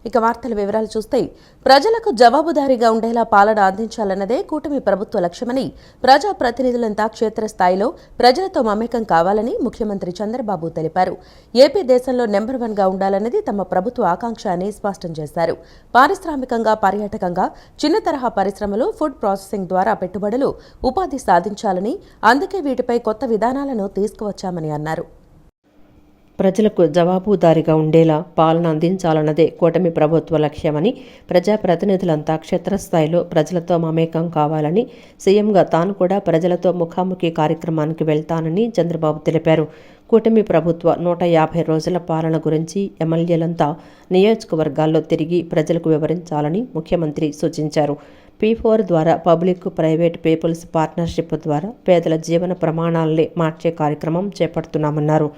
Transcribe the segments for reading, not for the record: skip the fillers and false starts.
ఇక వార్తల వివరాలు చూస్తే ప్రజలకు జవాబుదారీగా ఉండేలా పాలన అందించాలన్నదే కూటమి ప్రభుత్వ లక్ష్యమని ప్రజాప్రతినిధులంతా క్షేత్రస్థాయిలో ప్రజలతో మమేకం కావాలని ముఖ్యమంత్రి చంద్రబాబు తెలిపారు. ఏపీ దేశంలో నెంబర్ 1గా ఉండాలన్నది తమ ప్రభుత్వ ఆకాంక్ష అని స్పష్టం చేశారు. పారిశ్రామికంగా, పర్యాటకంగా చిన్న తరహా పరిశ్రమలు, ఫుడ్ ప్రాసెసింగ్ ద్వారా పెట్టుబడులు, ఉపాధి సాధించాలని, అందుకే వీటిపై కొత్త విధానాలను తీసుకువచ్చామని అన్నారు. ప్రజలకు జవాబుదారీగా ఉండేలా పాలన అందించాలన్నదే కూటమి ప్రభుత్వ లక్ష్యమని, ప్రజాప్రతినిధులంతా క్షేత్రస్థాయిలో ప్రజలతో మమేకం కావాలని, సీఎంగా తాను కూడా ప్రజలతో ముఖాముఖి కార్యక్రమానికి వెళ్తానని చంద్రబాబు తెలిపారు. కూటమి ప్రభుత్వ 150 రోజుల పాలన గురించి ఎమ్మెల్యేలంతా నియోజకవర్గాల్లో తిరిగి ప్రజలకు వివరించాలని ముఖ్యమంత్రి సూచించారు. P4 ద్వారా పబ్లిక్ ప్రైవేట్ పీపుల్స్ పార్ట్నర్షిప్ ద్వారా పేదల జీవన ప్రమాణాలని మార్చే కార్యక్రమం చేపడుతున్నామన్నారు.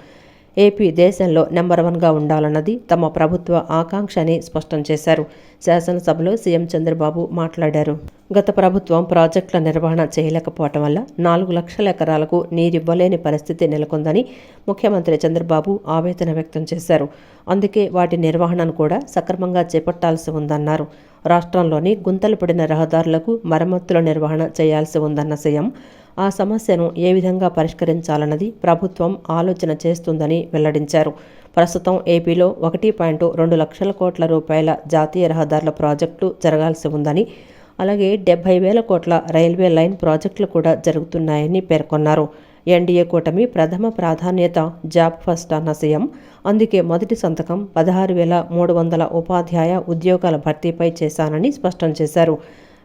ఏపీ దేశంలో నెంబర్ 1గా ఉండాలన్నది తమ ప్రభుత్వ ఆకాంక్ష అని స్పష్టం చేశారు. శాసనసభలో సీఎం చంద్రబాబు మాట్లాడారు. గత ప్రభుత్వం ప్రాజెక్టుల నిర్వహణ చేయలేకపోవటం వల్ల 4 లక్షల ఎకరాలకు నీరివ్వలేని పరిస్థితి నెలకొందని ముఖ్యమంత్రి చంద్రబాబు ఆవేదన వ్యక్తం చేశారు. అందుకే వాటి నిర్వహణను కూడా సక్రమంగా చేపట్టాల్సి ఉందన్నారు. రాష్ట్రంలోని గుంతలు పడిన రహదారులకు మరమ్మతుల నిర్వహణ చేయాల్సి ఉందన్న సీఎం ఆ సమస్యను ఏ విధంగా పరిష్కరించాలన్నది ప్రభుత్వం ఆలోచన చేస్తుందని వెల్లడించారు. ప్రస్తుతం ఏపీలో 1.2 లక్షల కోట్ల రూపాయల జాతీయ రహదారుల ప్రాజెక్టులు జరగాల్సి ఉందని, అలాగే 70,000 కోట్ల రైల్వే లైన్ ప్రాజెక్టులు కూడా జరుగుతున్నాయని పేర్కొన్నారు. ఎన్డీఏ కూటమి ప్రథమ ప్రాధాన్యత జాబ్ ఫస్ట్ అన్న సీఎం అందుకే మొదటి సంతకం 16,300 ఉపాధ్యాయ ఉద్యోగాల భర్తీపై చేశానని స్పష్టం చేశారు.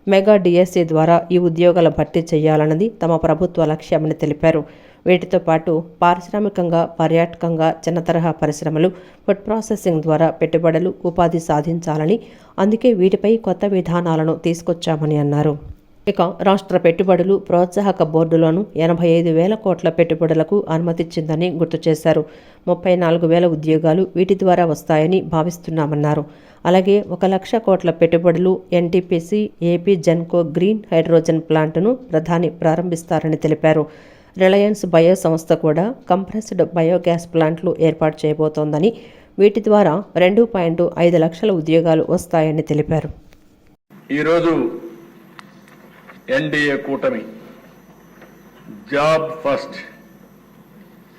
మెగా డిఎస్సి ద్వారా ఈ ఉద్యోగాల భర్తీ చేయాలన్నది తమ ప్రభుత్వ లక్ష్యమని తెలిపారు. వీటితో పాటు పారిశ్రామికంగా, పర్యాటకంగా చిన్న తరహా పరిశ్రమలు, ఫుడ్ ప్రాసెసింగ్ ద్వారా పెట్టుబడులు, ఉపాధి సాధించాలని, అందుకే వీటిపై కొత్త విధానాలను తీసుకొచ్చామని అన్నారు. ఇక రాష్ట్ర పెట్టుబడులు ప్రోత్సాహక బోర్డులోనూ 85,000 కోట్ల పెట్టుబడులకు అనుమతిచ్చిందని గుర్తు చేశారు. 34,000 ఉద్యోగాలు వీటి ద్వారా వస్తాయని భావిస్తున్నామన్నారు. అలాగే 1 లక్ష కోట్ల పెట్టుబడులు NTPC AP Genco green hydrogen ప్లాంట్ను ప్రధాని ప్రారంభిస్తారని తెలిపారు. రిలయన్స్ బయో సంస్థ కూడా కంప్రెస్డ్ బయోగ్యాస్ ప్లాంట్లు ఏర్పాటు చేయబోతోందని, వీటి ద్వారా 2.5 లక్షల ఉద్యోగాలు వస్తాయని తెలిపారు. ఈరోజు ఎన్డీఏ కూటమి జాబ్ ఫస్ట్,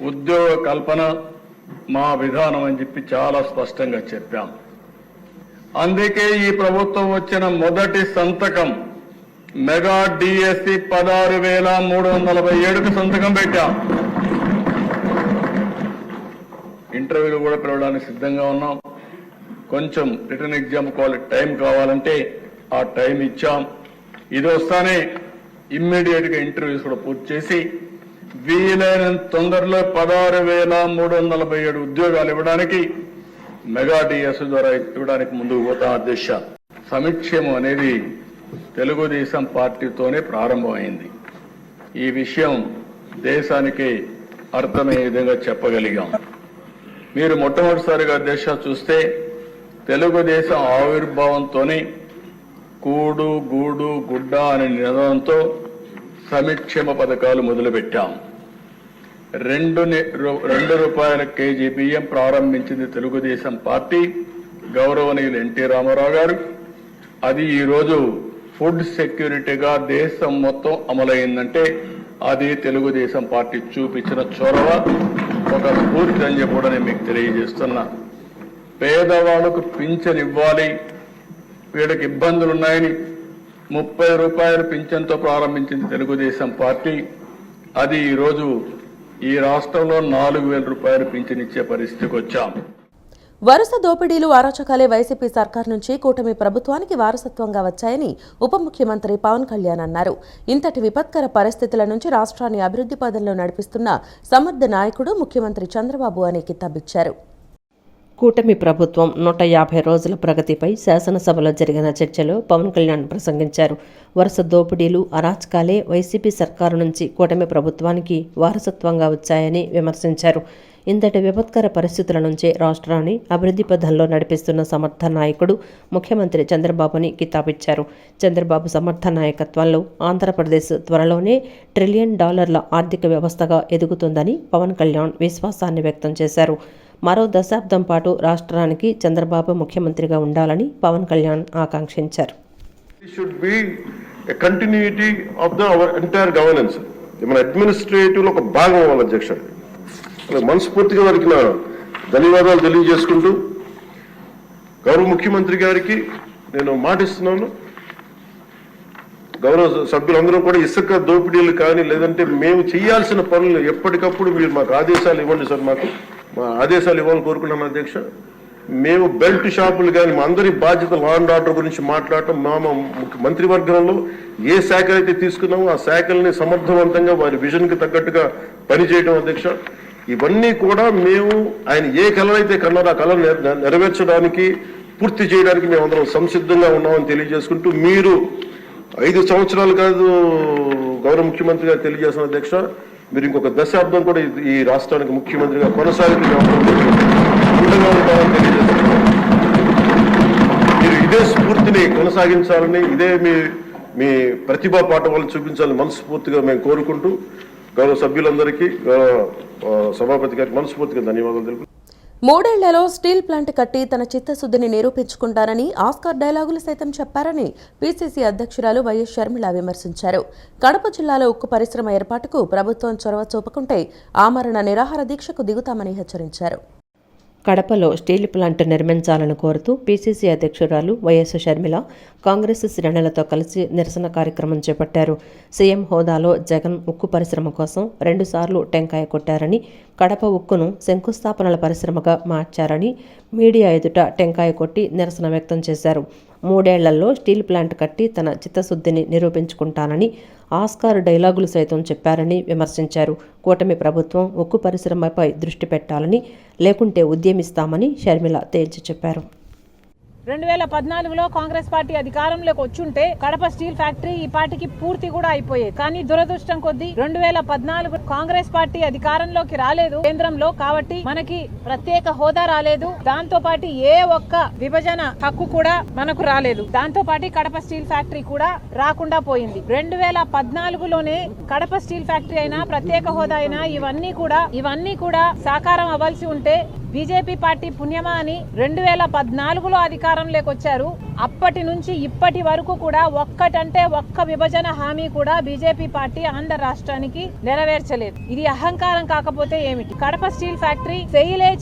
ఉద్యోగ కల్పన మా విధానం అని చెప్పి చాలా స్పష్టంగా చెప్పాం. అందుకే ఈ ప్రభుత్వం వచ్చిన మొదటి సంతకం మెగా డిఎస్సి 16,347కు సంతకం పెట్టాం. ఇంటర్వ్యూలు కూడా పిలవడానికి సిద్ధంగా ఉన్నాం. కొంచెం రిటర్న్ ఎగ్జామ్ టైం కావాలంటే ఆ టైం ఇచ్చాం. ఇది వస్తానే ఇమ్మీడియట్ గా ఇంటర్వ్యూస్ కూడా పూర్తి చేసి వీలైనంత తొందరలో 16,347 ఉద్యోగాలు ఇవ్వడానికి మెగా డిఎస్ ద్వారా ఇవ్వడానికి ముందుకు పోతా. అధ్యక్ష, సంక్షేమం అనేది తెలుగుదేశం పార్టీతోనే ప్రారంభమైంది. ఈ విషయం దేశానికి అర్థమయ్యే విధంగా చెప్పగలిగాం. మీరు మొట్టమొదటిసారిగా అధ్యక్ష చూస్తే తెలుగుదేశం ఆవిర్భావంతోనే కూడు, గూడు, గుడ్డ అనే నినాదంతో సంక్షేమ పథకాలు మొదలుపెట్టాం. 2 రూపాయల కేజీ బియ్యం ప్రారంభించింది తెలుగుదేశం పార్టీ, గౌరవనీయులు ఎన్టీ రామారావు గారు. అది ఈరోజు ఫుడ్ సెక్యూరిటీగా దేశం మొత్తం అమలైందంటే అది తెలుగుదేశం పార్టీ చూపించిన చొరవ, ఒక స్ఫూర్తి అని చెప్పి కూడా నేను మీకు తెలియజేస్తున్నా. పేదవాళ్లకు పింఛన్ ఇవ్వాలి, వీళ్ళకి ఇబ్బందులున్నాయని 30 రూపాయల పింఛన్తో ప్రారంభించింది తెలుగుదేశం పార్టీ. అది ఈరోజు ఈ రాష్ట్రంలో 4,000 రూపాయలు పింఛన్ ఇచ్చే పరిస్థితికి వచ్చాం. వరుస దోపిడీలు, అరాచకాలే వైసీపీ సర్కార్ నుంచి కూటమి ప్రభుత్వానికి వారసత్వంగా వచ్చాయని ఉప ముఖ్యమంత్రి పవన్ కళ్యాణ్ అన్నారు. ఇంతటి విపత్కర పరిస్థితుల నుంచి రాష్ట్రాన్ని అభివృద్ధి పదంలో నడిపిస్తున్న సమర్థ నాయకుడు ముఖ్యమంత్రి చంద్రబాబు అని కితాబిచ్చారు. కూటమి ప్రభుత్వం 150 రోజుల ప్రగతిపై శాసనసభలో జరిగిన చర్చలో పవన్ కళ్యాణ్ ప్రసంగించారు. వరుస దోపిడీలు, అరాచకాలే వైసీపీ సర్కారు నుంచి కూటమి ప్రభుత్వానికి వారసత్వంగా వచ్చాయని విమర్శించారు. ఇంతటి విపత్కర పరిస్థితుల నుంచే రాష్ట్రాన్ని అభివృద్ధి పథంలో నడిపిస్తున్న సమర్థ నాయకుడు ముఖ్యమంత్రి చంద్రబాబుని కితాబిచ్చారు. చంద్రబాబు సమర్థ నాయకత్వంలో ఆంధ్రప్రదేశ్ త్వరలోనే $1 ట్రిలియన్ ఆర్థిక వ్యవస్థగా ఎదుగుతుందని పవన్ కళ్యాణ్ విశ్వాసాన్ని వ్యక్తం చేశారు. మరో దశాబ్దం పాటు రాష్ట్రానికి చంద్రబాబు ముఖ్యమంత్రిగా ఉండాలని పవన్ కళ్యాణ్ ఆకాంక్షించారు. It should be a continuity of our entire governance. మన అడ్మినిస్ట్రేటివ్ లో ఒక భాగం అవ్వాలి అధ్యక్ష. మనస్ఫూర్తిగా వారికి నా ధన్యవాదాలు తెలియజేసుకుంటూ గౌరవ ముఖ్యమంత్రి గారికి నేను మాటిస్తున్నాను, గౌరవ సభ్యులందరూ కూడా ఇసుక దోపిడీలు కానీ లేదంటే మేము చేయాల్సిన పనులు ఎప్పటికప్పుడు మీరు మాకు ఆదేశాలు ఇవ్వండి సార్. మా ఆదేశాలు ఇవ్వాలని కోరుకున్నాను అధ్యక్ష. మేము బెల్ట్ షాపులు కానీ మా అందరి బాధ్యత లా అండ్ ఆర్డర్ గురించి మాట్లాడటం, మా మంత్రివర్గంలో ఏ శాఖ అయితే తీసుకున్నామో ఆ శాఖల్ని సమర్థవంతంగా వారి విజన్కి తగ్గట్టుగా పనిచేయడం అధ్యక్ష. ఇవన్నీ కూడా మేము ఆయన ఏ కళ అయితే కన్నారో ఆ కళ నెరవేర్చడానికి పూర్తి చేయడానికి మేము అందరం సంసిద్ధంగా ఉన్నామని తెలియజేసుకుంటూ, మీరు 5 సంవత్సరాలు కాదు గౌరవ ముఖ్యమంత్రి గారు తెలియజేసిన అధ్యక్ష, మీరు ఇంకొక దశాబ్దం కూడా ఈ రాష్ట్రానికి ముఖ్యమంత్రిగా కొనసాగుతూ మీరు ఇదే స్ఫూర్తిని కొనసాగించాలని, ఇదే మీ ప్రతిభా పాఠవాలు చూపించాలని మనస్ఫూర్తిగా మేము కోరుకుంటూ గౌరవ సభ్యులందరికీ సభాపతి గారికి మనస్ఫూర్తిగా ధన్యవాదాలు తెలుపు. 3 ఏళ్లలో స్టీల్ ప్లాంట్ కట్టి తన చిత్తశుద్ధిని నిరూపించుకుంటారని ఆస్కార్ డైలాగులు సైతం చెప్పారని పీసీసీ అధ్యక్షురాలు వైఎస్ షర్మిల విమర్శించారు. కడప జిల్లాలో ఉక్కు పరిశ్రమ ఏర్పాటుకు ప్రభుత్వం చొరవ చూపకుంటే ఆమరణ నిరాహార దీక్షకు దిగుతామని హెచ్చరించారు. కడపలో స్టీల్ ప్లాంట్ నిర్మించాలని కోరుతూ పీసీసీ అధ్యక్షురాలు వైఎస్ షర్మిల కాంగ్రెస్ శ్రేణులతో కలిసి నిరసన కార్యక్రమం చేపట్టారు. సీఎం హోదాలో జగన్ ఉక్కు పరిశ్రమ కోసం 2 సార్లు టెంకాయ కొట్టారని, కడప ఉక్కును శంకుస్థాపనల పరిశ్రమగా మార్చారని మీడియా ఎదుట టెంకాయ కొట్టి నిరసన వ్యక్తం చేశారు. 3 ఏళ్లలో స్టీల్ ప్లాంట్ కట్టి తన చిత్తశుద్ధిని నిరూపించుకుంటానని ఆస్కార్ డైలాగులు సైతం చెప్పారని విమర్శించారు. కూటమి ప్రభుత్వం ఉక్కు పరిశ్రమపై దృష్టి పెట్టాలని, లేకుంటే ఉద్యమిస్తామని షర్మిల తేల్చి చెప్పారు. 2014లో కాంగ్రెస్ పార్టీ అధికారంలోకి వచ్చుంటే కడప స్టీల్ ఫ్యాక్టరీ ఈ పార్టీకి పూర్తి కూడా అయిపోయేది. కానీ దురదృష్టం కొద్దీ 2014 కాంగ్రెస్ పార్టీ అధికారంలోకి రాలేదు కేంద్రంలో, కాబట్టి మనకి ప్రత్యేక హోదా రాలేదు. దాంతో పాటు ఏ ఒక్క విభజన హక్కు కూడా మనకు రాలేదు. దాంతో పాటు కడప స్టీల్ ఫ్యాక్టరీ కూడా రాకుండా పోయింది. 2014లోనే కడప స్టీల్ ఫ్యాక్టరీ అయినా ప్రత్యేక హోదా అయినా ఇవన్నీ కూడా సాకారం అవ్వాల్సి ఉంటే బీజేపీ పార్టీ పుణ్యమా అని 2014లో అధికారంలోకి వచ్చారు. అప్పటి నుంచి ఇప్పటి వరకు కూడా ఒక్క విభజన హామీ కూడా బీజేపీ పార్టీ ఆంధ్ర రాష్ట్రానికి నెరవేర్చలేదు. ఇది అహంకారం కాకపోతే ఏమిటి? కడప స్టీల్ ఫ్యాక్టరీ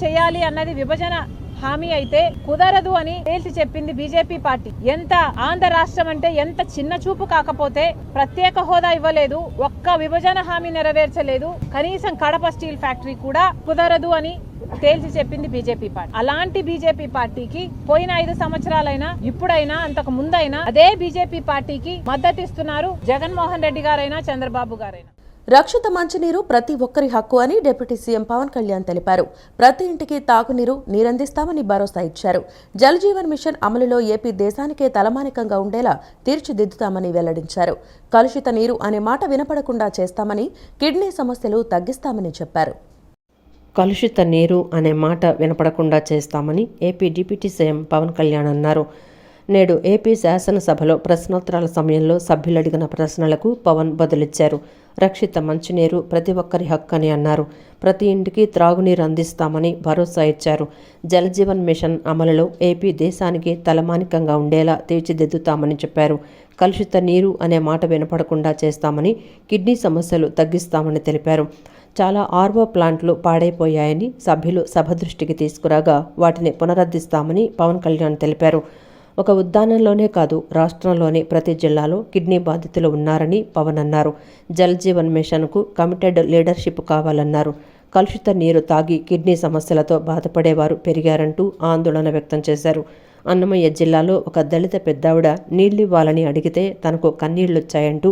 చేయాలి అన్నది విభజన హామీ అయితే కుదరదు అని తేల్చి చెప్పింది బీజేపీ పార్టీ. ఎంత ఆంధ్ర రాష్ట్రం అంటే ఎంత చిన్న చూపు కాకపోతే ప్రత్యేక హోదా ఇవ్వలేదు, ఒక్క విభజన హామీ నెరవేర్చలేదు, కనీసం కడప స్టీల్ ఫ్యాక్టరీ కూడా కుదరదు అని తేల్చి చెప్పింది బీజేపీ పార్టీ. అలాంటి బీజేపీ పార్టీకి పోయిన 5 సంవత్సరాలైనా ఇప్పుడైనా అంతకు ముందైనా అదే బీజేపీ పార్టీకి మద్దతిస్తున్నారు జగన్మోహన్ రెడ్డి గారైనా చంద్రబాబు గారైనా. రక్షిత మంచినీరు ప్రతి ఒక్కరి హక్కు అని డిప్యూటీ సీఎం పవన్ కళ్యాణ్ తెలిపారు. ప్రతి ఇంటికి నీరందిస్తామని భరోసా ఇచ్చారు. జల్ జీవన్ మిషన్ అమలులో ఏపీ దేశానికే తలమానికంగా ఉండేలా తీర్చిదిద్దుతామని వెల్లడించారు. కలుషిత నీరు అనే మాట వినపడకుండా చేస్తామని, కిడ్నీ సమస్యలు తగ్గిస్తామని చెప్పారు. కలుషిత నీరు అనే మాట వినపడకుండా చేస్తామని AP deputy CM Pawan Kalyan అన్నారు. నేడు ఏపీ శాసనసభలో ప్రశ్నోత్తరాల సమయంలో సభ్యులు అడిగిన ప్రశ్నలకు పవన్ బదులిచ్చారు. రక్షిత మంచినీరు ప్రతి ఒక్కరి హక్కు అని అన్నారు. ప్రతి ఇంటికి త్రాగునీరు అందిస్తామని భరోసా ఇచ్చారు. జల్ జీవన్ మిషన్ అమలులో ఏపీ దేశానికి తలమానికంగా ఉండేలా తీర్చిదిద్దుతామని చెప్పారు. కలుషిత నీరు అనే మాట వినపడకుండా చేస్తామని, కిడ్నీ సమస్యలు తగ్గిస్తామని తెలిపారు. చాలా ఆర్వో ప్లాంట్లు పాడైపోయాయని సభ్యులు సభ దృష్టికి తీసుకురాగా వాటిని పునరుద్ధరిస్తామని పవన్ కళ్యాణ్ తెలిపారు. ఒక ఉద్యానంలోనే కాదు, రాష్ట్రంలోని ప్రతి జిల్లాలో కిడ్నీ బాధితులు ఉన్నారని పవన్ అన్నారు. జల్ జీవన్ మిషన్కు కమిటెడ్ లీడర్షిప్ కావాలన్నారు. కలుషిత నీరు తాగి కిడ్నీ సమస్యలతో బాధపడేవారు పెరిగారంటూ ఆందోళన వ్యక్తం చేశారు. అన్నమయ్య జిల్లాలో ఒక దళిత పెద్దావిడ నీళ్లివ్వాలని అడిగితే తనకు కన్నీళ్లొచ్చాయంటూ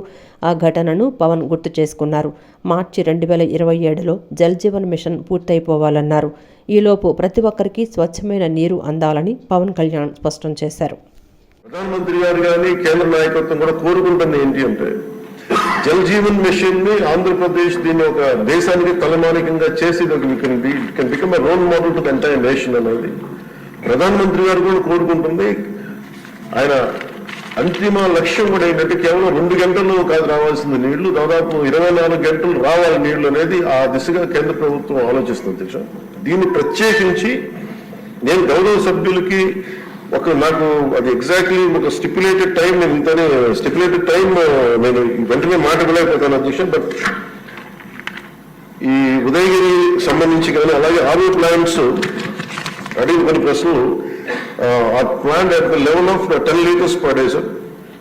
ఆ ఘటనను పవన్ గుర్తు చేసుకున్నారు. మార్చి 2027లో జల్ జీవన్ మిషన్ పూర్తయిపోవాలన్నారు. ఈలోపు ప్రతి ఒక్కరికి స్వచ్ఛమైన నీరు అందాలని పవన్ కళ్యాణ్ స్పష్టం చేశారు. ప్రధానమంత్రి గారు కానీ కేంద్ర నాయకత్వం కూడా కోరుకుంటుంది ఏంటి అంటే, జల్ జీవన్ మిషన్ ని ఆంధ్రప్రదేశ్ దీన్ని ఒక దేశానికి తలమానికంగా చేసి become a role model to the entire nation అనేది ప్రధానమంత్రి గారు కూడా కోరుకుంటుంది. ఆయన అంతిమ లక్ష్యం కూడా ఏంటంటే కేవలం 2 గంటల్లో కాదు రావాల్సిన నీళ్లు, దాదాపు 24 గంటలు రావాలి నీళ్లు అనేది ఆ దిశగా కేంద్ర ప్రభుత్వం ఆలోచిస్తుంది అధ్యక్ష. దీన్ని ప్రత్యేకించి నేను గౌరవ సభ్యులకి నాకు అది ఎగ్జాక్ట్లీ ఒక స్టిపులేటెడ్ టైం, నేను ఇంతనే స్టిపులేటెడ్ టైం నేను వెంటనే మాట ఇవ్వలేకపోతాను అధ్యక్ష. బట్ ఈ ఉదయగిరి సంబంధించి కానీ అలాగే ఆర్ఓ ప్లాంట్స్ అడిగిన కొన్ని ప్రశ్నలు are planned at the level of 10 liters per day, sir.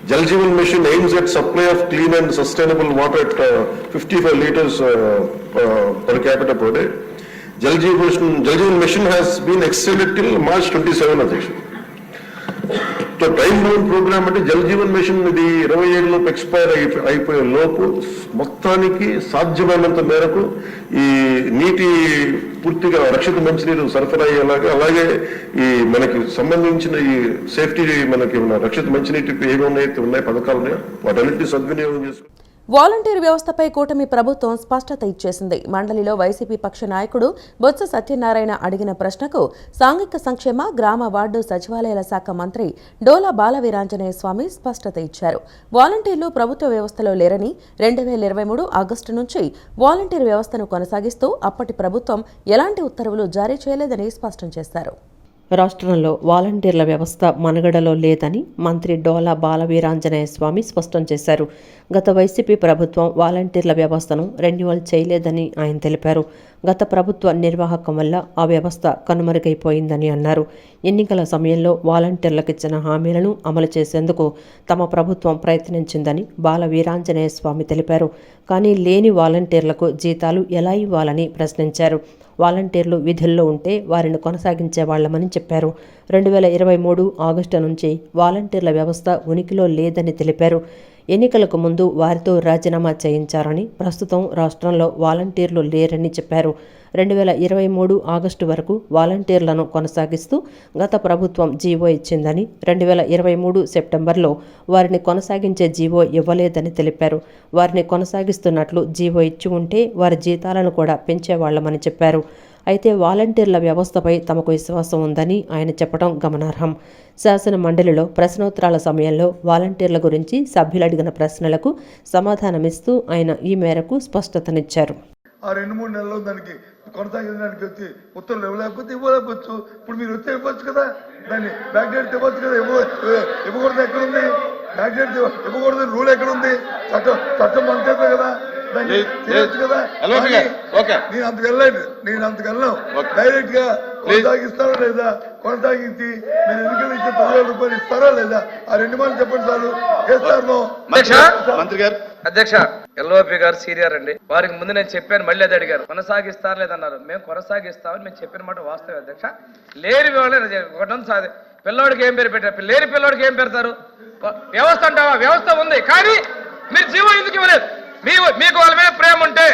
Jal Jeevan Mission aims at supply of clean and sustainable water at 55 liters per capita per day. Jal Jeevan Mission has been extended till March 27, Adhyaksha. So time bound program అంటే Jal Jeevan machine ఇది 27 లోపు expire అయిపోయే లోపు మొత్తానికి సాధ్యమైనంత మేరకు ఈ నీటి పూర్తిగా రక్షిత మంచినీరు సరఫరా అయ్యేలాగా, అలాగే ఈ మనకి సంబంధించిన ఈ సేఫ్టీ మనకి రక్షిత మంచినీటి ఏమైతే ఉన్నాయి పథకాలు ఉన్నాయో వాటన్నిటిని సద్వినియోగం చేసుకుని వాలంటీర్ వ్యవస్థపై కూటమి ప్రభుత్వం స్పష్టత ఇచ్చేసింది. మండలిలో వైసీపీ పక్ష నాయకుడు బొత్స సత్యనారాయణ అడిగిన ప్రశ్నకు సాంఘిక సంక్షేమ, గ్రామ వార్డు సచివాలయాల శాఖ మంత్రి డోలా బాలవీరాంజనేయ స్వామి స్పష్టత ఇచ్చారు. వాలంటీర్లు ప్రభుత్వ వ్యవస్థలో లేరని, 2023 ఆగస్టు నుంచి వాలంటీర్ వ్యవస్థను కొనసాగిస్తూ అప్పటి ప్రభుత్వం ఎలాంటి ఉత్తర్వులు జారీ చేయలేదని స్పష్టం చేశారు. రాష్ట్రంలో వాలంటీర్ల వ్యవస్థ మనుగడలో లేదని మంత్రి డోలా బాలవీరాంజనేయ స్వామి స్పష్టం చేశారు. గత వైసీపీ ప్రభుత్వం వాలంటీర్ల వ్యవస్థను రెన్యువల్ చేయలేదని ఆయన తెలిపారు. గత ప్రభుత్వ నిర్వాహకం వల్ల ఆ వ్యవస్థ కనుమరుగైపోయిందని అన్నారు. ఎన్నికల సమయంలో వాలంటీర్లకు ఇచ్చిన హామీలను అమలు చేసేందుకు తమ ప్రభుత్వం ప్రయత్నించిందని బాలవీరాంజనేయ స్వామి తెలిపారు. కానీ లేని వాలంటీర్లకు జీతాలు ఎలా ఇవ్వాలని ప్రశ్నించారు. వాలంటీర్లు విధుల్లో ఉంటే వారిని కొనసాగించేవాళ్లమని చెప్పారు. 2023 ఆగస్టు నుంచి వాలంటీర్ల వ్యవస్థ ఉనికిలో లేదని తెలిపారు. ఎన్నికలకు ముందు వారితో రాజీనామా చేయించారని, ప్రస్తుతం రాష్ట్రంలో వాలంటీర్లు లేరని చెప్పారు. 2023 ఆగస్టు వరకు వాలంటీర్లను కొనసాగిస్తూ గత ప్రభుత్వం జీవో ఇచ్చిందని, 2023 సెప్టెంబర్లో వారిని కొనసాగించే జీవో ఇవ్వలేదని తెలిపారు. వారిని కొనసాగిస్తున్నట్లు జీవో ఇచ్చి ఉంటే వారి జీతాలను కూడా పెంచేవాళ్లమని చెప్పారు. అయితే వాలంటీర్ల వ్యవస్థపై తమకు విశ్వాసం ఉందని ఆయన చెప్పడం గమనార్హం. శాసన మండలిలో ప్రశ్నోత్తరాల సమయంలో వాలంటీర్ల గురించి సభ్యులు అడిగిన ప్రశ్నలకు సమాధానమిస్తూ ఆయన ఈ మేరకు స్పష్టతనిచ్చారు. ఆ 2-3 నెలల్లో దానికి కొనసాగించడానికి వచ్చి ఉత్తర్వులు ఇవ్వలేకపోవచ్చు. ఇప్పుడు మీరు వచ్చి ఇవ్వచ్చు కదా, దాన్ని బ్యాక్డేట్ ఇవ్వచ్చు కదా. ఇవ్వకూడదు ఎక్కడుంది? బ్యాక్డేట్ ఇవ్వకూడదు రూల్ ఎక్కడుంది? చట్టం అంతేదే కదా, దాన్ని చేయొచ్చు కదా. నేను అంతకు వెళ్ళను. డైరెక్ట్ గా కొనసాగిస్తారా లేదా, కొనసాగించి మీరు ఎన్నికలు ఇచ్చే 10,000 రూపాయలు ఇస్తారా లేదా, ఆ 2 మాటలు చెప్పండి చాలు. చేస్తారు మంత్రి గారు. అధ్యక్ష, ఎల్ఓపి గారు సీనియర్ అండి, వారికి ముందు నేను చెప్పాను, మళ్ళీ అది అడిగారు కొనసాగిస్తారు లేదన్నారు. మేము కొనసాగిస్తామని మేము చెప్పిన మాట వాస్తవం అధ్యక్ష. లేని వాళ్ళే పిల్లోడికి ఏం పేరు పెట్టారు, లేని పిల్లోడికి ఏం పెడతారు? వ్యవస్థ అంటావా? వ్యవస్థ ఉంది, కానీ మీరు జీవో ఎందుకు ఇవ్వలేదు? మీకు వాళ్ళ మీద ప్రేమ ఉంటే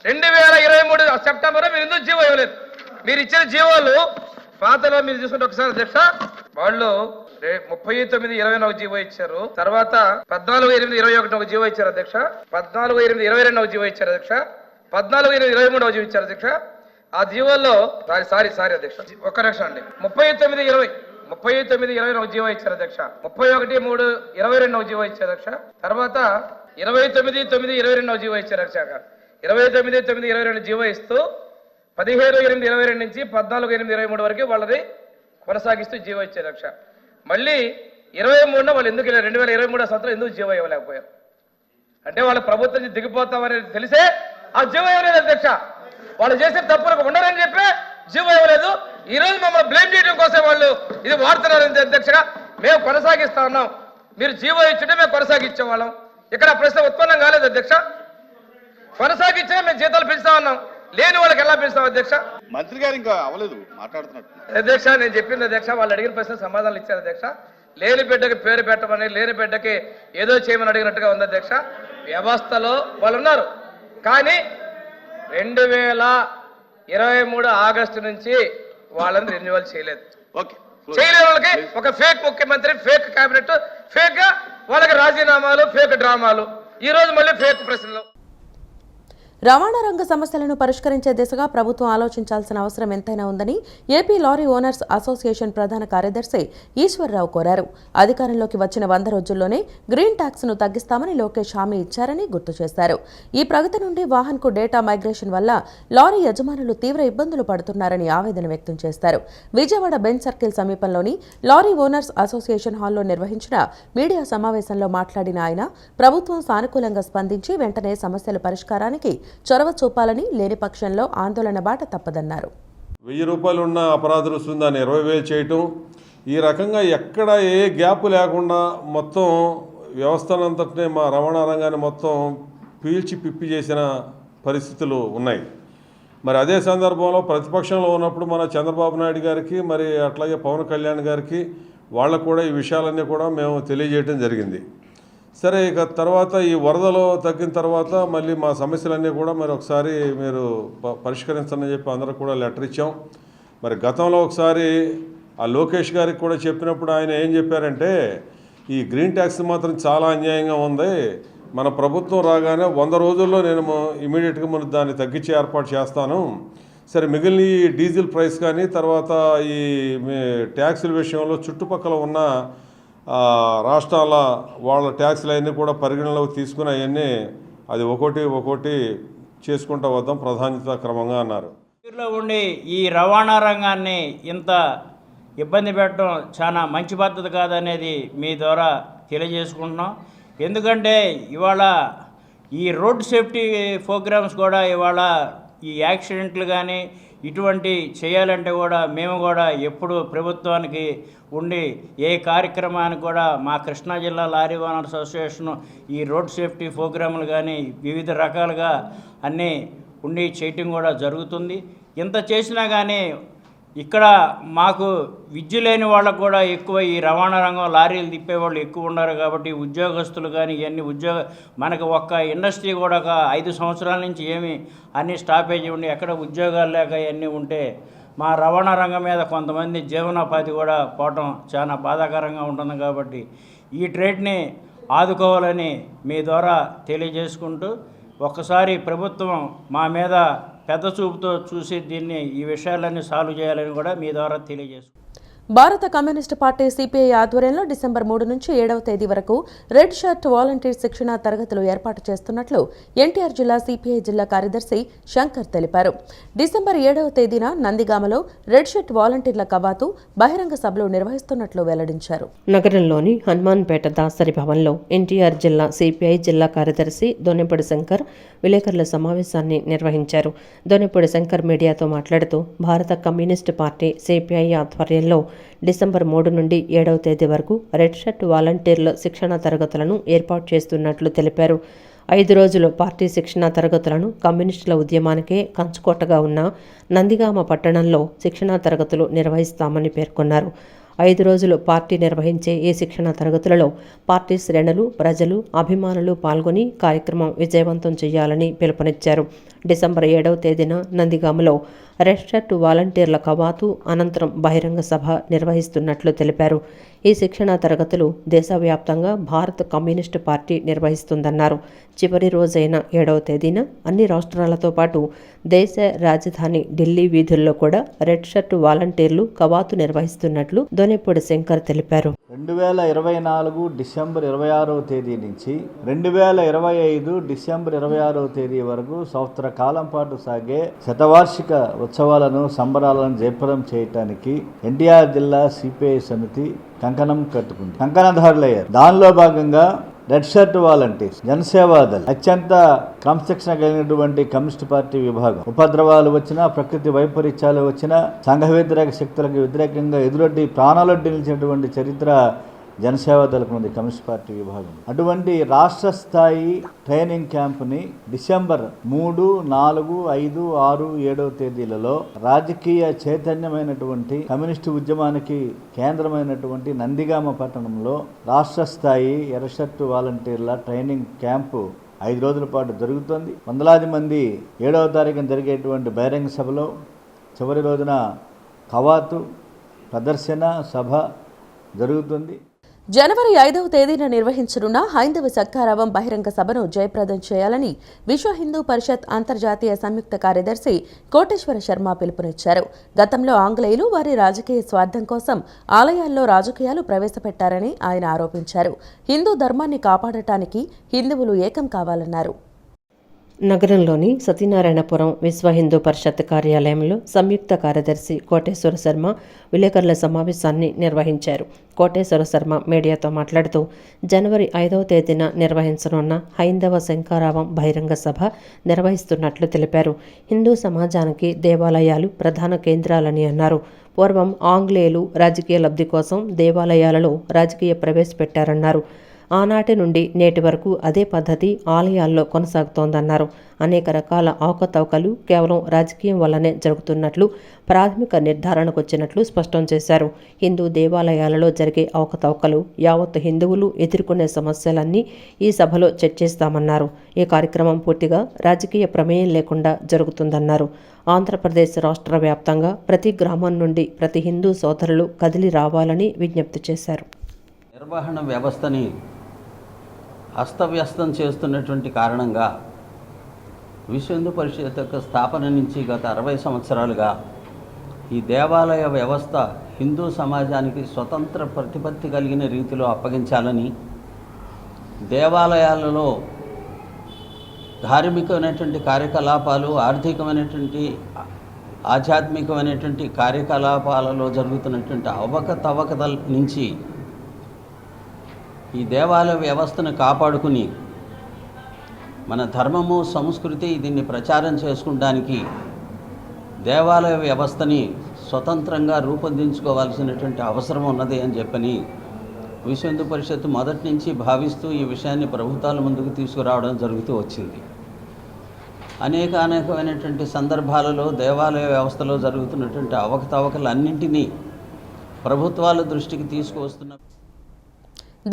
2023 సెప్టెంబర్ మీరు ఎందుకు జీవో ఇవ్వలేదు? మీరు ఇచ్చిన జీవోలు పాతలో మీరు చూసుకుంటే ఒకసారి అధ్యక్ష, వాళ్ళు 39/20 ఒక జీవో ఇచ్చారు, తర్వాత 14/8/21 ఒక జీవో ఇచ్చారు అధ్యక్ష, 14/8/22 ఒక జీవో ఇచ్చారు అధ్యక్ష, 14/8/23 ఒక జీవో ఇచ్చారు అధ్యక్ష. ఆ జీవోల్లో సారీ అధ్యక్ష, ఒక్క నిమిషం అండి, 39/20 ఒక జీవో ఇచ్చారు అధ్యక్ష, 31/3/22 ఒక జీవో ఇచ్చారు అధ్యక్ష, తర్వాత 29/9/22 ఒక జీవో ఇచ్చారు అధ్యక్ష. 29/9/22 జీవో ఇస్తూ 15/8/22 నుంచి 14/8/23 వరకు వాళ్ళది కొనసాగిస్తూ జీవో ఇచ్చారు అధ్యక్ష. మళ్ళీ 23 వాళ్ళు ఎందుకు 2023 సంవత్సరం ఎందుకు జీవో ఇవ్వలేకపోయారు అంటే వాళ్ళ ప్రభుత్వం నుంచి దిగిపోతామని తెలిసే ఆ జీవో ఇవ్వలేదు అధ్యక్ష. వాళ్ళు చేసే తప్పులకు ఉండరని చెప్పి జీవో ఇవ్వలేదు. ఈ రోజు మమ్మల్ని బ్లేమ్ చేయడం కోసం వాళ్ళు ఇది వాడుతున్నారు అధ్యక్షగా. మేము కొనసాగిస్తా ఉన్నాం, మీరు జీవో ఇచ్చుంటే మేము కొనసాగించే వాళ్ళం. ఇక్కడ ప్రశ్న ఉత్పన్నం కాలేదు అధ్యక్ష. కొనసాగించే మేము జీతాలు పెంచుతా ఉన్నాం, లేని వాళ్ళకి ఎలా పెంచుతాం అధ్యక్ష? మంత్రి గారు ఇంకా అవ్వలేదు మాట్లాడుతున్నట్టు అధ్యక్ష. నేను చెప్పింది అధ్యక్ష, వాళ్ళు అడిగిన ప్రశ్న సమాధానాలు ఇచ్చారు అధ్యక్ష. లేని బిడ్డకి పేరు పెట్టమని, లేని బిడ్డకి ఏదో చేయమని అడిగినట్టుగా ఉంది అధ్యక్ష. వ్యవస్థలో వాళ్ళు ఉన్నారు, కానీ 2023 ఆగస్టు నుంచి వాళ్ళని రెన్యువల్ చేయలేదు. చేయలేని వాళ్ళకి ఒక ఫేక్ ముఖ్యమంత్రి, ఫేక్ కేబినెట్, ఫేక్ గా వాళ్ళకి రాజీనామాలు, ఫేక్ డ్రామాలు, ఈ రోజు మళ్ళీ ఫేక్ ప్రశ్నలు. రవాణా రంగ సమస్యలను పరిష్కరించే దిశగా ప్రభుత్వం ఆలోచించాల్సిన అవసరం ఎంతైనా ఉందని ఏపీ లారీ ఓనర్స్ అసోసియేషన్ ప్రధాన కార్యదర్శి ఈశ్వర్రావు కోరారు. అధికారంలోకి వచ్చిన 100 రోజుల్లోనే గ్రీన్ ట్యాక్స్ ను తగ్గిస్తామని లోకేష్ హామీ ఇచ్చారని గుర్తు చేశారు. ఈ ప్రగతి నుండి వాహన్ కు డేటా మైగ్రేషన్ వల్ల లారీ యజమానులు తీవ్ర ఇబ్బందులు పడుతున్నారని ఆవేదన వ్యక్తం చేశారు. విజయవాడ బెంచ్ సర్కిల్ సమీపంలోని లారీ ఓనర్స్ అసోసియేషన్ హాల్లో నిర్వహించిన మీడియా సమావేశంలో మాట్లాడిన ఆయన ప్రభుత్వం సానుకూలంగా స్పందించి వెంటనే సమస్యల పరిష్కారానికి చొరవ చూపాలని, లేని పక్షంలో ఆందోళన బాట తప్పదన్నారు. 1000 రూపాయలు ఉన్న అపరాధ రుసుము దాన్ని 20,000 చేయటం, ఈ రకంగా ఎక్కడ ఏ గ్యాప్ లేకుండా మొత్తం వ్యవస్థనంతటినే మా రవాణా రంగాన్ని మొత్తం పీల్చి పిప్పి చేసిన పరిస్థితులు ఉన్నాయి. మరి అదే సందర్భంలో ప్రతిపక్షంలో ఉన్నప్పుడు మన చంద్రబాబు నాయుడు గారికి, మరి అట్లాగే పవన్ కళ్యాణ్ గారికి వాళ్ళకు కూడా ఈ విషయాలన్నీ కూడా మేము తెలియజేయడం జరిగింది. సరే, ఇక తర్వాత ఈ వరదలో తగ్గిన తర్వాత మళ్ళీ మా సమస్యలన్నీ కూడా మరి ఒకసారి మీరు పరిష్కరించని చెప్పి అందరూ కూడా లెటర్ ఇచ్చాం. మరి గతంలో ఒకసారి ఆ లోకేష్ గారికి కూడా చెప్పినప్పుడు ఆయన ఏం చెప్పారంటే, ఈ గ్రీన్ ట్యాక్స్ మాత్రం చాలా అన్యాయంగా ఉంది, మన ప్రభుత్వం రాగానే 100 రోజుల్లో నేను ఇమీడియట్గా మనం దాన్ని తగ్గించే ఏర్పాటు చేస్తాను. సరే, మిగిలిన ఈ డీజిల్ ప్రైస్ కానీ తర్వాత ఈ ట్యాక్సుల విషయంలో చుట్టుపక్కల ఉన్న రాష్ట్రాల వాళ్ళ ట్యాక్స్లు అవన్నీ కూడా పరిగణలోకి తీసుకుని అవన్నీ అది ఒక్కోటి చేసుకుంటూ వద్దాం ప్రాధాన్యత క్రమంగా అన్నారు. ఉండి ఈ రవాణా రంగాన్ని ఇంత ఇబ్బంది పెట్టడం చాలా మంచి పద్ధతి కాదనేది మీ ద్వారా తెలియజేసుకుంటున్నాం. ఎందుకంటే ఇవాళ ఈ రోడ్ సేఫ్టీ ప్రోగ్రామ్స్ కూడా ఇవాళ ఈ యాక్సిడెంట్లు కానీ ఇటువంటి చేయాలంటే కూడా మేము కూడా ఎప్పుడు ప్రభుత్వానికి ఉండి ఏ కార్యక్రమానికి కూడా మా కృష్ణా జిల్లా లారీ ఓనర్స్ అసోసియేషన్ ఈ రోడ్ సేఫ్టీ ప్రోగ్రాములు కానీ వివిధ రకాలుగా అన్నీ ఉండి చేయటం కూడా జరుగుతుంది. ఇంత చేసినా కానీ ఇక్కడ మాకు విద్య లేని వాళ్ళకు కూడా ఎక్కువ ఈ రవాణా రంగం లారీలు తిప్పేవాళ్ళు ఎక్కువ ఉన్నారు. కాబట్టి ఉద్యోగస్తులు కానీ ఇవన్నీ మనకు ఒక్క ఇండస్ట్రీ కూడా ఒక 5 సంవత్సరాల నుంచి ఏమి అన్ని స్టాపేజీ ఉండి ఎక్కడ ఉద్యోగాలు లేక ఇవన్నీ ఉంటే మా రవాణా రంగం మీద కొంతమంది జీవనోపాధి కూడా పోవటం చాలా బాధాకరంగా ఉంటుంది. కాబట్టి ఈ ట్రేడ్ని ఆదుకోవాలని మీ ద్వారా తెలియజేసుకుంటూ ఒక్కసారి ప్రభుత్వం మా మీద పెద్ద చూపుతో చూసి దీన్ని ఈ విషయాలన్నీ సాల్వ్ చేయాలని కూడా మీ ద్వారా తెలియజేసుకుంటాం. భారత కమ్యూనిస్టు పార్టీ సిపిఐ ఆధ్వర్యంలో డిసెంబర్ 3 నుంచి 7వ తేదీ వరకు రెడ్ షర్ట్ వాలంటీర్ శిక్షణ తరగతులు ఏర్పాటు చేస్తున్నట్లు ఎన్టీఆర్ జిల్లా సిపిఐ జిల్లా కార్యదర్శి శంకర్ తెలిపారు. డిసెంబర్ 7వ తేదీన నందిగామలో రెడ్ షర్ట్ వాలంటీర్ల కవాతు బహిరంగ సభలు నిర్వహిస్తున్నట్లు వెల్లడించారు. నగరంలోని హనుమాన్పేట దాసరి భవన్లో ఎన్టీఆర్ జిల్లా సిపిఐ జిల్లా కార్యదర్శి దొన్నెపూడి శంకర్ విలేకరుల సమావేశాన్ని నిర్వహించారు. దొన్నెపూడి శంకర్ మీడియాతో మాట్లాడుతూ భారత కమ్యూనిస్టు పార్టీ సిపిఐ ఆధ్వర్యంలో డిసెంబర్ 3 నుండి 7వ తేదీ వరకు రెడ్ షర్ట్ వాలంటీర్ల శిక్షణ తరగతులను ఏర్పాటు చేస్తున్నట్లు తెలిపారు. 5 రోజులు పార్టీ శిక్షణ తరగతులను కమ్యూనిస్టుల ఉద్యమానికే కంచుకోటగా ఉన్న నందిగామ పట్టణంలో శిక్షణా తరగతులు నిర్వహిస్తామని పేర్కొన్నారు. 5 రోజులు పార్టీ నిర్వహించే ఈ శిక్షణ తరగతులలో పార్టీ శ్రేణులు, ప్రజలు, అభిమానులు పాల్గొని కార్యక్రమం విజయవంతం చేయాలని పిలుపునిచ్చారు. డిసెంబర్ 7వ తేదీన నందిగామలో రెడ్ షర్ట్ వాలంటీర్ల కవాతు అనంతరం బహిరంగ సభ నిర్వహిస్తున్నట్లు తెలిపారు. ఈ శిక్షణ తరగతులు దేశవ్యాప్తంగా భారత కమ్యూనిస్టు పార్టీ నిర్వహిస్తుందన్నారు. చివరి రోజైన 7వ తేదీన అన్ని రాష్ట్రాలతో పాటు దేశ రాజధాని ఢిల్లీ వీధుల్లో కూడా రెడ్ షర్ట్ వాలంటీర్లు కవాతు నిర్వహిస్తున్నట్లు దొన్నెపూడి శంకర్ తెలిపారు. 2024 డిసెంబర్ 26వ తేదీ నుంచి 2025 డిసెంబర్ 26వ తేదీ వరకు సంవత్సర కాలం పాటు సాగే శతవార్షిక ఉత్సవాలను, సంబరాలను జయప్రదం చేయటానికి ఎన్టీఆర్ జిల్లా సిపిఐ సమితి కంకణం కట్టుకుంది, కంకణధారులయ్యారు. దానిలో భాగంగా రెడ్ షర్ట్ వాలంటీర్స్, జనసేవాదళ్, అత్యంత క్రమశిక్షణ కలిగినటువంటి కమ్యూనిస్ట్ పార్టీ విభాగం. ఉపద్రవాలు వచ్చినా, ప్రకృతి వైపరీత్యాలు వచ్చినా, సంఘ వ్యతిరేక శక్తులకు వ్యతిరేకంగా ఎదురొడ్డి ప్రాణాలొడ్డి నిలిచినటువంటి చరిత్ర జనసేవాదళకు ఉంది కమ్యూనిస్ట్ పార్టీ విభాగం. అటువంటి రాష్ట్ర స్థాయి ట్రైనింగ్ క్యాంపుని డిసెంబర్ 3, 4, 5, 6, 7వ తేదీలలో రాజకీయ చైతన్యమైనటువంటి కమ్యూనిస్టు ఉద్యమానికి కేంద్రమైనటువంటి నందిగామ పట్టణంలో రాష్ట్ర స్థాయి ఎర్రషర్టు వాలంటీర్ల ట్రైనింగ్ క్యాంపు 5 రోజుల పాటు జరుగుతుంది. వందలాది మంది 7వ తారీఖున జరిగేటువంటి బహిరంగ సభలో చివరి రోజున కవాతు, ప్రదర్శన, సభ జరుగుతుంది. జనవరి 5వ తేదీన నిర్వహించనున్న హైందవ సత్కారావం బహిరంగ సభను జయప్రదం చేయాలని విశ్వ హిందూ పరిషత్ అంతర్జాతీయ సంయుక్త కార్యదర్శి కోటేశ్వర శర్మ పిలుపునిచ్చారు. గతంలో ఆంగ్లేయులు వారి రాజకీయ స్వార్థం కోసం ఆలయాల్లో రాజకీయాలు ప్రవేశపెట్టారని ఆయన ఆరోపించారు. హిందూ ధర్మాన్ని కాపాడటానికి హిందువులు ఏకం కావాలన్నారు. నగరంలోని సత్యనారాయణపురం విశ్వ హిందూ పరిషత్ కార్యాలయంలో సంయుక్త కార్యదర్శి కోటేశ్వర శర్మ విలేకరుల సమావేశాన్ని నిర్వహించారు. కోటేశ్వర శర్మ మీడియాతో మాట్లాడుతూ జనవరి 5వ తేదీన నిర్వహించనున్న హైందవ శంఖారావం బహిరంగ సభ నిర్వహిస్తున్నట్లు తెలిపారు. హిందూ సమాజానికి దేవాలయాలు ప్రధాన కేంద్రాలని అన్నారు. పూర్వం ఆంగ్లేయులు రాజకీయ లబ్ధి కోసం దేవాలయాలలో రాజకీయ ప్రవేశపెట్టారన్నారు. ఆనాటి నుండి నేటి వరకు అదే పద్ధతి ఆలయాల్లో కొనసాగుతోందన్నారు. అనేక రకాల అవకతవకలు కేవలం రాజకీయం వల్లనే జరుగుతున్నట్లు ప్రాథమిక నిర్ధారణకు వచ్చినట్లు స్పష్టం చేశారు. హిందూ దేవాలయాలలో జరిగే అవకతవకలు యావత్ హిందువులు ఎదుర్కొనే సమస్యలన్నీ ఈ సభలో చర్చిస్తామన్నారు. ఈ కార్యక్రమం పూర్తిగా రాజకీయ ప్రమేయం లేకుండా జరుగుతుందన్నారు. ఆంధ్రప్రదేశ్ రాష్ట్ర వ్యాప్తంగా ప్రతి గ్రామం నుండి ప్రతి హిందూ సోదరులు కదిలి రావాలని విజ్ఞప్తి చేశారు. నిర్వహణ వ్యవస్థని అస్తవ్యస్తం చేస్తున్నటువంటి కారణంగా విశ్వ హిందూ పరిషత్ యొక్క స్థాపన నుంచి గత 60 సంవత్సరాలుగా ఈ దేవాలయ వ్యవస్థ హిందూ సమాజానికి స్వతంత్ర ప్రతిపత్తి కలిగిన రీతిలో అప్పగించాలని, దేవాలయాలలో ధార్మికమైనటువంటి కార్యకలాపాలు, ఆర్థికమైనటువంటి ఆధ్యాత్మికమైనటువంటి కార్యకలాపాలలో జరుగుతున్నటువంటి అవకతవకల నుంచి ఈ దేవాలయ వ్యవస్థను కాపాడుకుని మన ధర్మము సంస్కృతి దీన్ని ప్రచారం చేసుకోవడానికి దేవాలయ వ్యవస్థని స్వతంత్రంగా రూపొందించుకోవాల్సినటువంటి అవసరం ఉన్నది అని చెప్పని విశ్వ హిందూ పరిషత్ మొదటి నుంచి భావిస్తూ ఈ విషయాన్ని ప్రభుత్వాల ముందుకు తీసుకురావడం జరుగుతూ వచ్చింది. అనేకమైనటువంటి సందర్భాలలో దేవాలయ వ్యవస్థలో జరుగుతున్నటువంటి అవకతవకలన్నింటినీ ప్రభుత్వాల దృష్టికి తీసుకువస్తున్న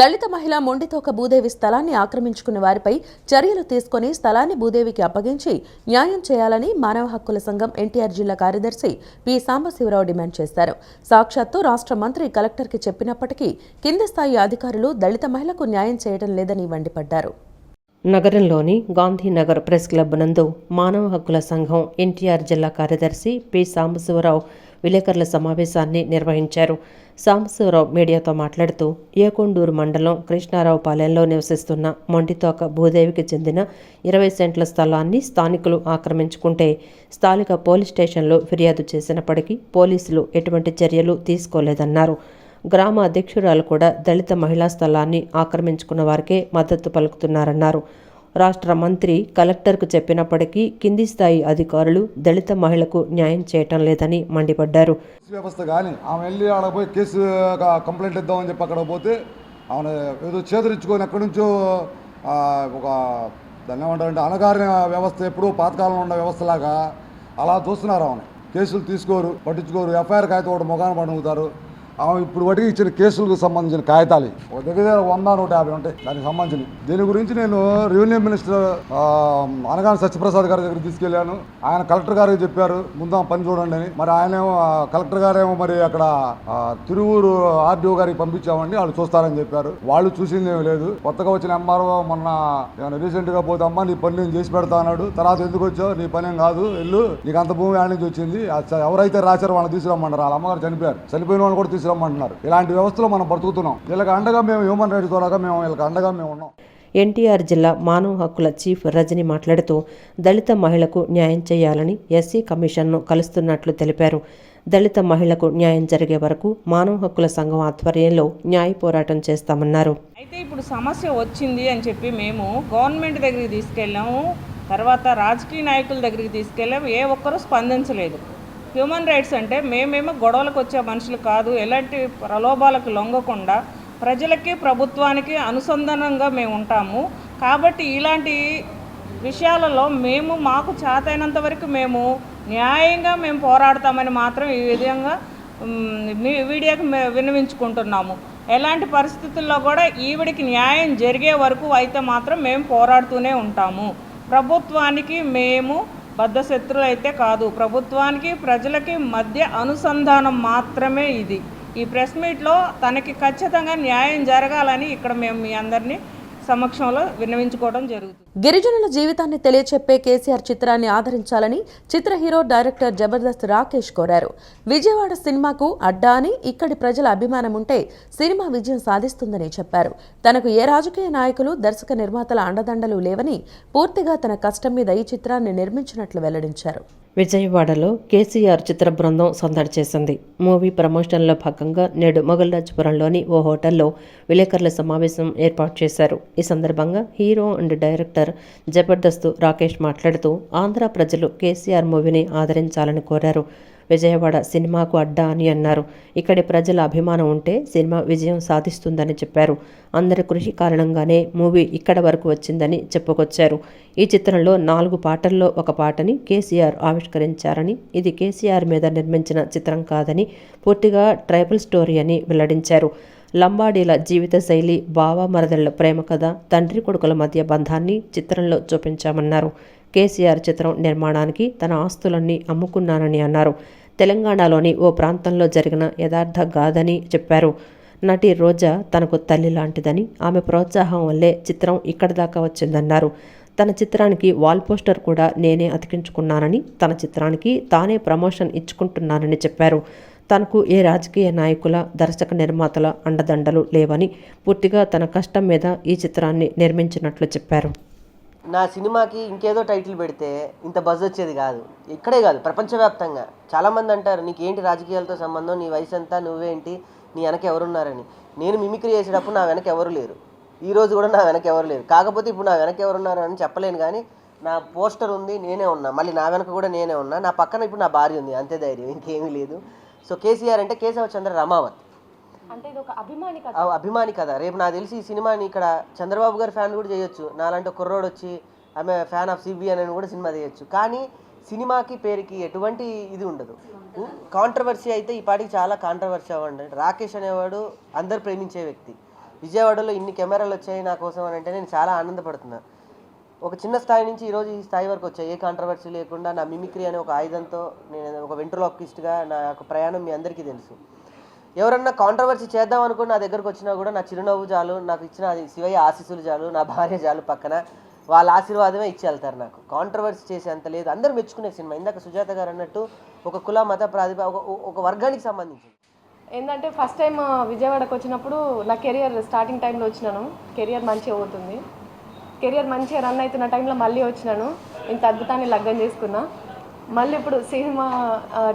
దళిత మహిళ మొండితోక భూదేవి స్థలాన్ని ఆక్రమించుకున్న వారిపై చర్యలు తీసుకుని స్థలాన్ని భూదేవికి అప్పగించి న్యాయం చేయాలని మానవ హక్కుల సంఘం ఎన్టీఆర్ జిల్లా కార్యదర్శి పి సాంబశివరావు డిమాండ్ చేశారు. సాక్షాత్తు రాష్ట్ర మంత్రి కలెక్టర్కి చెప్పినప్పటికీ కింది స్థాయి అధికారులు దళిత మహిళకు న్యాయం చేయడం లేదని మండిపడ్డారు. నగరంలోని గాంధీనగర్ ప్రెస్ క్లబ్ నందు మానవ హక్కుల సంఘం ఎన్టీఆర్ జిల్లా కార్యదర్శి పి సాంబశివరావు విలేకరుల సమావేశాన్ని నిర్వహించారు. సాంబశివరావు మీడియాతో మాట్లాడుతూ ఏకొండూరు మండలం కృష్ణారావు పాలెంలో నివసిస్తున్న మొండితోక భూదేవికి చెందిన 20 సెంట్ల స్థలాన్ని స్థానికులు ఆక్రమించుకుంటే స్థానిక పోలీస్ స్టేషన్లో ఫిర్యాదు చేసినప్పటికీ పోలీసులు ఎటువంటి చర్యలు తీసుకోలేదన్నారు. గ్రామ అధ్యక్షురాలు కూడా దళిత మహిళా స్థలాన్ని ఆక్రమించుకున్న వారికే మద్దతు పలుకుతున్నారన్నారు. రాష్ట్ర మంత్రి కలెక్టర్కు చెప్పినప్పటికీ కింది స్థాయి అధికారులు దళిత మహిళకు న్యాయం చేయటం లేదని మండిపడ్డారు. వ్యవస్థ కానీ ఆమె వెళ్ళి ఆడ పోయి కేసు కంప్లైంట్ ఇద్దామని చెప్పి అక్కడ పోతే ఆమె ఏదో చేతురిచ్చుకొని ఎక్కడి నుంచో ఒక దాన్ని ఏమంటారంటే అణగారిన వ్యవస్థ, ఎప్పుడూ పాతకాలంలో ఉన్న వ్యవస్థలాగా అలా చూస్తున్నారు. ఆమె కేసులు తీసుకోరు, పట్టించుకోరు. ఎఫ్ఐఆర్ కాగితం ఒకటి మొగాన పడుగుతారు. ఆమె ఇప్పుడు వాటికి ఇచ్చిన కేసులకు సంబంధించిన కాగితాలు ఒక దగ్గర 100-150 ఉంటాయి దానికి సంబంధించి. దీని గురించి నేను రెవెన్యూ మినిస్టర్ అనగాని సత్యప్రసాద్ గారి దగ్గర తీసుకెళ్లాను. ఆయన కలెక్టర్ గారికి చెప్పారు ముందు పని చూడండి అని. మరి ఆయనేమో కలెక్టర్ గారేమో మరి అక్కడ తిరువూరు ఆర్డీఓ గారికి పంపించామండి, వాళ్ళు చూస్తారని చెప్పారు. వాళ్ళు చూసింది ఏమీ లేదు. కొత్తగా వచ్చిన ఎంఆర్ఓ మొన్న రీసెంట్ గా పోతే అమ్మా నీ పని నేను చేసి పెడతా అన్నాడు. తర్వాత ఎందుకు వచ్చావు, నీ పని ఏం కాదు, వెళ్ళు, నీకు అంత భూమి ఆడ నుంచి వచ్చింది, ఎవరైతే రాశారో వాళ్ళని తీసుకురమ్మన్నారు. వాళ్ళ అమ్మగారు చనిపోయారు, చనిపోయిన వాళ్ళు కూడా రమ్మంటున్నారు. ఇలాంటి వ్యవస్థలో మనం బ్రతుకుతున్నాం. వీళ్ళకి అండగా మేము హ్యూమన్ రైట్స్ ద్వారా వీళ్ళకి అండగా మేము ఉన్నాం. ఎన్టీఆర్ జిల్లా మానవ హక్కుల చీఫ్ రజని మాట్లాడుతూ దళిత మహిళకు న్యాయం చేయాలని ఎస్సీ కమిషన్ను కలుస్తున్నట్లు తెలిపారు. దళిత మహిళకు న్యాయం జరిగే వరకు మానవ హక్కుల సంఘం ఆధ్వర్యంలో న్యాయ పోరాటం చేస్తామన్నారు. అయితే ఇప్పుడు సమస్య వచ్చింది అని చెప్పి మేము గవర్నమెంట్ దగ్గరికి తీసుకెళ్ళాము, తర్వాత రాజకీయ నాయకుల దగ్గరికి తీసుకెళ్ళాము. ఏ ఒక్కరూ స్పందించలేదు. హ్యూమన్ రైట్స్ అంటే మేమేమో గొడవలకు వచ్చే మనుషులు కాదు, ఎలాంటి ప్రలోభాలకు లొంగకుండా ప్రజలకి ప్రభుత్వానికి అనుసంధానంగా మేము ఉంటాము. కాబట్టి ఇలాంటి విషయాలలో మాకు చేతైనంత వరకు మేము న్యాయంగా మేము పోరాడతామని మాత్రం ఈ విధంగా మీడియాకు విన్నవించుకుంటున్నాము. ఎలాంటి పరిస్థితుల్లో కూడా ఈవిడికి న్యాయం జరిగే వరకు అయితే మాత్రం మేము పోరాడుతూనే ఉంటాము. ప్రభుత్వానికి మేము బద్ధశత్రులు అయితే కాదు. ప్రభుత్వానికి ప్రజలకి మధ్య అనుసంధానం మాత్రమే ఇది. ఈ ప్రెస్ మీట్లో తనకి ఖచ్చితంగా న్యాయం జరగాలని ఇక్కడ మేము మీ అందరినీ సమక్షంలో విన్నవించుకోవడం జరుగుతుంది. గిరిజనుల జీవితాన్ని తెలియచెప్పే కేసీఆర్ చిత్రాన్ని ఆదరించాలని చిత్ర హీరో డైరెక్టర్ జబర్దస్త్ రాకేష్ కోరారు. విజయవాడ సినిమాకు అడ్డా అని ఇక్కడి ప్రజల అభిమానం ఉంటే సినిమా విజయం సాధిస్తుందని చెప్పారు. తనకు ఏ రాజకీయ నాయకులు, దర్శక నిర్మాతల అండదండలు లేవని పూర్తిగా తన కష్టం మీద ఈ చిత్రాన్ని నిర్మించినట్లు వెల్లడించారు. విజయవాడలో కేసీఆర్ చిత్ర బృందం సందడి చేసింది. మూవీ ప్రమోషన్లో భాగంగా నేడు మొగల్రాజపురంలోని ఓ హోటల్లో విలేకరుల సమావేశం ఏర్పాటు చేశారు. ఈ సందర్భంగా hero and director Jabardasth Rakesh మాట్లాడుతూ ఆంధ్ర ప్రజలు కేసీఆర్ మూవీని ఆదరించాలని కోరారు. విజయవాడ సినిమాకు అడ్డా అని అన్నారు. ఇక్కడి ప్రజల అభిమానం ఉంటే సినిమా విజయం సాధిస్తుందని చెప్పారు. అందరి కృషి కారణంగానే మూవీ ఇక్కడ వరకు వచ్చిందని చెప్పుకొచ్చారు. ఈ చిత్రంలో 4 పాటల్లో ఒక పాటని కేసీఆర్ ఆవిష్కరించారని, ఇది కేసీఆర్ మీద నిర్మించిన చిత్రం కాదని, పూర్తిగా ట్రైబల్ స్టోరీ అని వెల్లడించారు. లంబాడీల జీవిత శైలి, బావ మరదళ్ల ప్రేమ కథ, తండ్రి కొడుకుల మధ్య బంధాన్ని చిత్రంలో చూపించామన్నారు. కేసీఆర్ చిత్రం నిర్మాణానికి తన ఆస్తులన్నీ అమ్ముకున్నానని అన్నారు. తెలంగాణలోని ఓ ప్రాంతంలో జరిగిన యథార్థ గాథని చెప్పారు. నటి రోజా తనకు తల్లి లాంటిదని, ఆమె ప్రోత్సాహం వల్లే చిత్రం ఇక్కడి దాకా వచ్చిందన్నారు. తన చిత్రానికి వాల్ పోస్టర్ కూడా నేనే అతికించుకున్నానని, తన చిత్రానికి తానే ప్రమోషన్ ఇచ్చుకుంటున్నానని చెప్పారు. తనకు ఏ రాజకీయ నాయకుల, దర్శక నిర్మాతల అండదండలు లేవని, పూర్తిగా తన కష్టం మీద ఈ చిత్రాన్ని నిర్మించినట్లు చెప్పారు. నా సినిమాకి ఇంకేదో టైటిల్ పెడితే ఇంత బజ్ వచ్చేది కాదు. ఇక్కడే కాదు, ప్రపంచవ్యాప్తంగా చాలామంది అంటారు నీకేంటి రాజకీయాలతో సంబంధం, నీ వయసు అంతా, నువ్వేంటి, నీ వెనక ఎవరున్నారని. నేను మిమిక్రీ చేసేటప్పుడు నా వెనక ఎవరు లేరు, ఈరోజు కూడా నా వెనక ఎవరు లేరు. కాకపోతే ఇప్పుడు నా వెనక ఎవరున్నారని చెప్పలేను, కానీ నా పోస్టర్ ఉంది, నేనే ఉన్నా, మళ్ళీ నా వెనక కూడా నేనే ఉన్నా, నా పక్కన ఇప్పుడు నా భార్య ఉంది, అంతే ధైర్యం, ఇంకేమీ లేదు. సో కేసీఆర్ అంటే కేశవ చంద్ర రమావత్ అంటే ఇది ఒక అభిమాని కథ. రేపు నాకు తెలిసి ఈ సినిమాని ఇక్కడ చంద్రబాబు గారి ఫ్యాన్ కూడా చేయొచ్చు, నాలాంటి కుర్రోడు వచ్చి ఆమె ఫ్యాన్ ఆఫ్ సిబిఎన్ అని కూడా సినిమా చేయొచ్చు. కానీ సినిమాకి పేరుకి ఎటువంటి ఇది ఉండదు. కాంట్రవర్సీ అయితే ఈ పాటికి చాలా కాంట్రవర్సీ అవ్వండి. రాకేష్ అనేవాడు అందరు ప్రేమించే వ్యక్తి. విజయవాడలో ఇన్ని కెమెరాలు వచ్చాయి నా కోసం అని అంటే నేను చాలా ఆనందపడుతున్నాను. ఒక చిన్న స్థాయి నుంచి ఈరోజు ఈ స్థాయి వరకు వచ్చాయి, ఏ కాంట్రవర్సీ లేకుండా. నా మిమిక్రీ అనే ఒక ఆయుధంతో నేను ఒక వెంట్రులాకిస్ట్గా నా యొక్క ప్రయాణం మీ అందరికీ తెలుసు. ఎవరన్నా కాంట్రవర్సీ చేద్దాం అనుకుని నా దగ్గరకు వచ్చినా కూడా నా చిరునవ్వు చాలు, నాకు ఇచ్చిన అది శివయ్య ఆశీస్సులు చాలు, నా భార్య చాలు, పక్కన వాళ్ళ ఆశీర్వాదమే ఇచ్చి వెళ్తారు. నాకు కాంట్రవర్సీ చేసేంత లేదు. అందరూ మెచ్చుకునే సినిమా. ఇందాక సుజాత గారు అన్నట్టు ఒక కుల మత ఒక వర్గానికి సంబంధించింది. ఏంటంటే ఫస్ట్ టైం విజయవాడకు వచ్చినప్పుడు నా కెరియర్ స్టార్టింగ్ టైంలో వచ్చినాను. కెరియర్ మంచిగా అవుతుంది, కెరియర్ మంచిగా రన్ అవుతున్న టైంలో మళ్ళీ వచ్చినాను. ఇంత అద్భుతాన్ని లగ్గం చేసుకున్నా. మళ్ళీ ఇప్పుడు సినిమా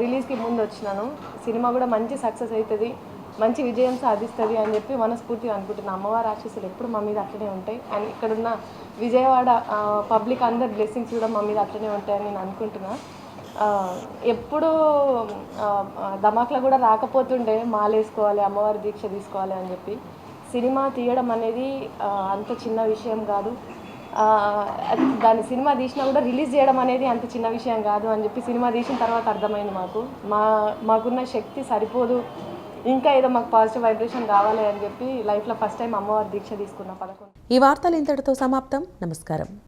రిలీజ్కి ముందు వచ్చినాను. సినిమా కూడా మంచి సక్సెస్ అవుతుంది, మంచి విజయం సాధిస్తుంది అని చెప్పి మనస్ఫూర్తిగా అనుకుంటున్నాను. అమ్మవారి ఆశీస్సులు ఎప్పుడు మా మీద అట్లనే ఉంటాయి. అండ్ ఇక్కడున్న విజయవాడ పబ్లిక్ అందరి బ్లెస్సింగ్స్ కూడా మా మీద అట్లనే ఉంటాయని నేను అనుకుంటున్నా. ఎప్పుడు ధమాక్లో కూడా రాకపోతుండే మాలేసుకోవాలి, అమ్మవారి దీక్ష తీసుకోవాలి అని చెప్పి. సినిమా తీయడం అనేది అంత చిన్న విషయం కాదు. దాని సినిమా తీసినా కూడా రిలీజ్ చేయడం అనేది అంత చిన్న విషయం కాదు అని చెప్పి సినిమా తీసిన తర్వాత అర్థమైంది. మాకున్న శక్తి సరిపోదు, ఇంకా ఏదో మాకు పాజిటివ్ వైబ్రేషన్ కావాలి అని చెప్పి లైఫ్లో ఫస్ట్ టైం అమ్మవారి దీక్ష తీసుకున్న 11. ఈ వార్తలు ఇంతటితో సమాప్తం. నమస్కారం.